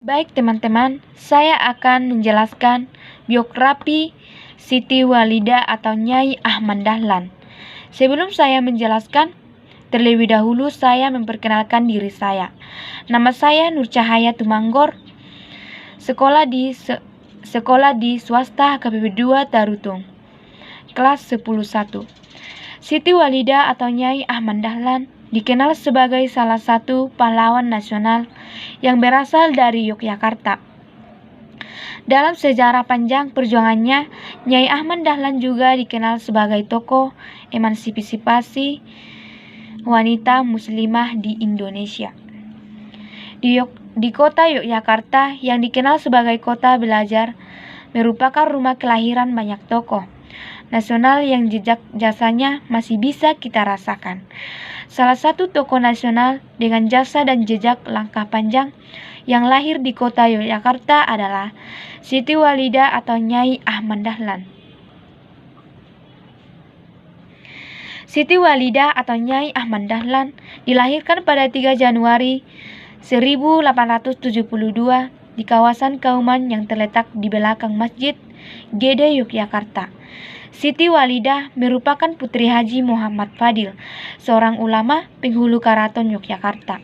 Baik teman-teman, saya akan menjelaskan biografi Siti Walidah atau Nyai Ahmad Dahlan. Sebelum saya menjelaskan, terlebih dahulu saya memperkenalkan diri saya. Nama saya Nur Cahaya Tumanggor, sekolah di swasta KPP 2 Tarutung, kelas 10-1. Siti Walidah atau Nyai Ahmad Dahlan dikenal sebagai salah satu pahlawan nasional yang berasal dari Yogyakarta. Dalam sejarah panjang perjuangannya, Nyai Ahmad Dahlan juga dikenal sebagai tokoh emansipasi wanita muslimah di Indonesia. Di kota Yogyakarta yang dikenal sebagai kota belajar, merupakan rumah kelahiran banyak tokoh nasional yang jejak jasanya masih bisa kita rasakan. Salah satu tokoh nasional dengan jasa dan jejak langkah panjang yang lahir di kota Yogyakarta adalah Siti Walidah atau Nyai Ahmad Dahlan. Siti Walidah atau Nyai Ahmad Dahlan dilahirkan pada 3 Januari 1872 di kawasan Kauman yang terletak di belakang Masjid Gede Yogyakarta. Siti Walidah merupakan putri Haji Muhammad Fadil, seorang ulama penghulu keraton Yogyakarta.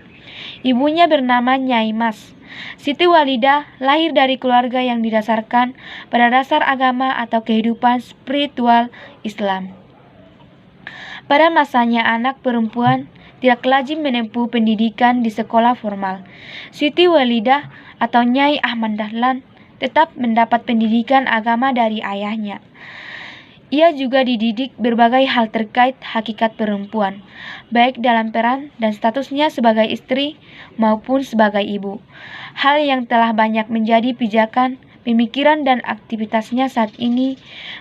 Ibunya bernama Nyai Mas. Siti Walidah lahir dari keluarga yang didasarkan pada dasar agama atau kehidupan spiritual Islam. Pada masanya anak perempuan tidak lazim menempuh pendidikan di sekolah formal. Siti Walidah atau Nyai Ahmad Dahlan tetap mendapat pendidikan agama dari ayahnya. Ia juga dididik berbagai hal terkait hakikat perempuan, baik dalam peran dan statusnya sebagai istri maupun sebagai ibu. Hal yang telah banyak menjadi pijakan, pemikiran dan aktivitasnya saat ini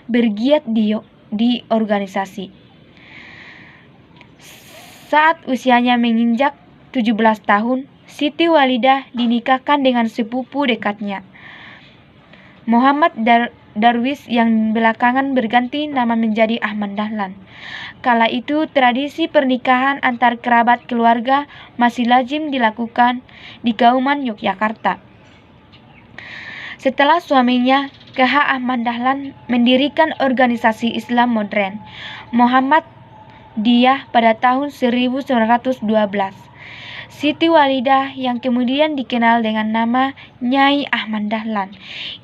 bergiat di organisasi. Saat usianya menginjak 17 tahun, Siti Walidah dinikahkan dengan sepupu dekatnya, Muhammad Darwis, yang belakangan berganti nama menjadi Ahmad Dahlan. Kala itu tradisi pernikahan antar kerabat keluarga masih lazim dilakukan di Kauman Yogyakarta. Setelah suaminya, KH Ahmad Dahlan mendirikan organisasi Islam modern Muhammadiyah pada tahun 1912. Siti Walidah yang kemudian dikenal dengan nama Nyai Ahmad Dahlan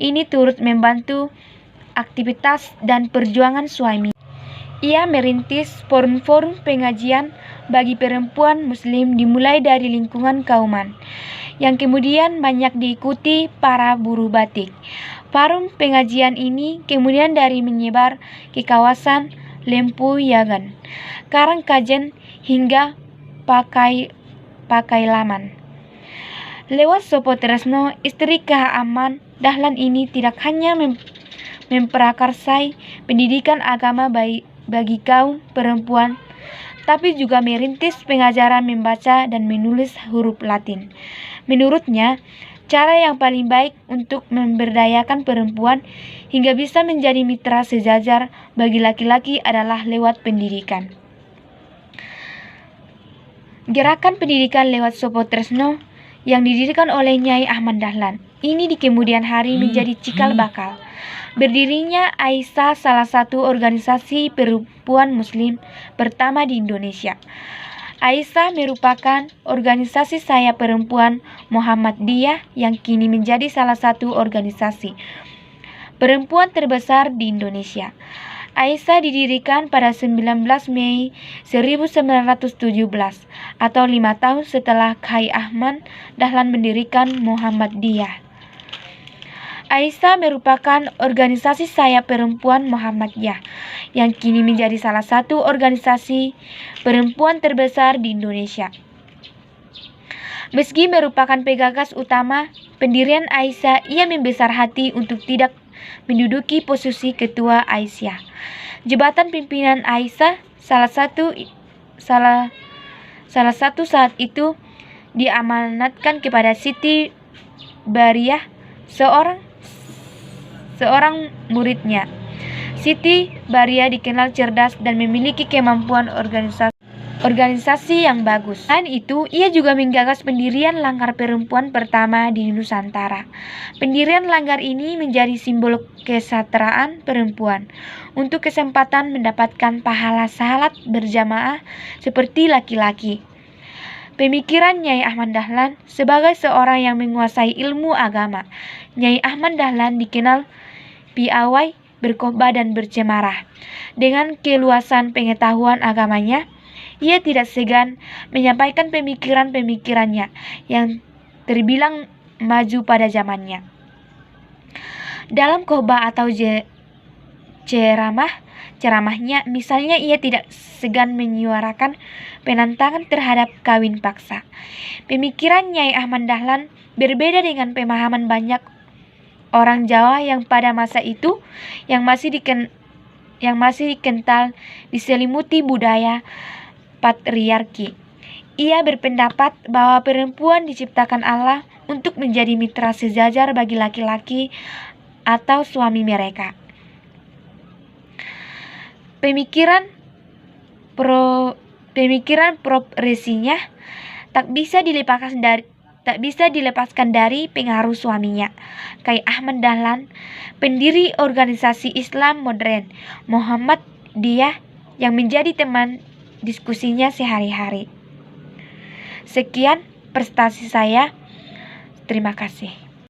ini turut membantu aktivitas dan perjuangan suami. Ia merintis forum-forum pengajian bagi perempuan muslim dimulai dari lingkungan Kauman, yang kemudian banyak diikuti para buruh batik. Forum pengajian ini kemudian dari menyebar ke kawasan Lempuyangan, Karangkajen hingga Pakailaman. Lewat Sopo Tresno, istri KH Ahmad Dahlan ini tidak hanya memprakarsai pendidikan agama bagi kaum perempuan, tapi juga merintis pengajaran membaca dan menulis huruf Latin. Menurutnya, cara yang paling baik untuk memberdayakan perempuan hingga bisa menjadi mitra sejajar bagi laki-laki adalah lewat pendidikan. Gerakan pendidikan lewat Sopo Tresno yang didirikan oleh Nyai Ahmad Dahlan ini di kemudian hari menjadi cikal bakal berdirinya Aisyah, salah satu organisasi perempuan muslim pertama di Indonesia. Aisyah merupakan organisasi sayap perempuan Muhammadiyah yang kini menjadi salah satu organisasi perempuan terbesar di Indonesia. Aisyah didirikan pada 19 Mei 1917 atau 5 tahun setelah KH Ahmad Dahlan mendirikan Muhammadiyah. Aisyah merupakan organisasi sayap perempuan Muhammadiyah yang kini menjadi salah satu organisasi perempuan terbesar di Indonesia. Meski merupakan penggagas utama pendirian Aisyah, ia membesar hati untuk tidak menduduki posisi ketua Aisyah. Jabatan pimpinan Aisyah salah satu saat itu diamanatkan kepada Siti Bariyah, seorang muridnya. Siti Bariyah dikenal cerdas dan memiliki kemampuan organisasi. organisasi yang bagus. Selain itu, ia juga menggagas pendirian Langgar Perempuan pertama di Nusantara. Pendirian langgar ini menjadi simbol kesetaraan perempuan untuk kesempatan mendapatkan pahala salat berjamaah seperti laki-laki. Pemikiran Nyai Ahmad Dahlan sebagai seorang yang menguasai ilmu agama. Nyai Ahmad Dahlan dikenal piawai, berkhotbah dan bercemarah. Dengan keluasan pengetahuan agamanya, ia tidak segan menyampaikan pemikiran-pemikirannya yang terbilang maju pada zamannya. Dalam khotbah atau ceramahnya, misalnya ia tidak segan menyuarakan penentangan terhadap kawin paksa. Pemikiran Nyai Ahmad Dahlan berbeda dengan pemahaman banyak orang Jawa yang pada masa itu yang masih dikental diselimuti budaya patriarki. Ia berpendapat bahwa perempuan diciptakan Allah untuk menjadi mitra sejajar bagi laki-laki atau suami mereka. Pemikiran progresinya tak bisa dilepaskan dari pengaruh suaminya, Kyai Ahmad Dahlan, pendiri organisasi Islam modern Muhammadiyah, yang menjadi teman diskusinya sehari-hari. Sekian prestasi saya. Terima kasih.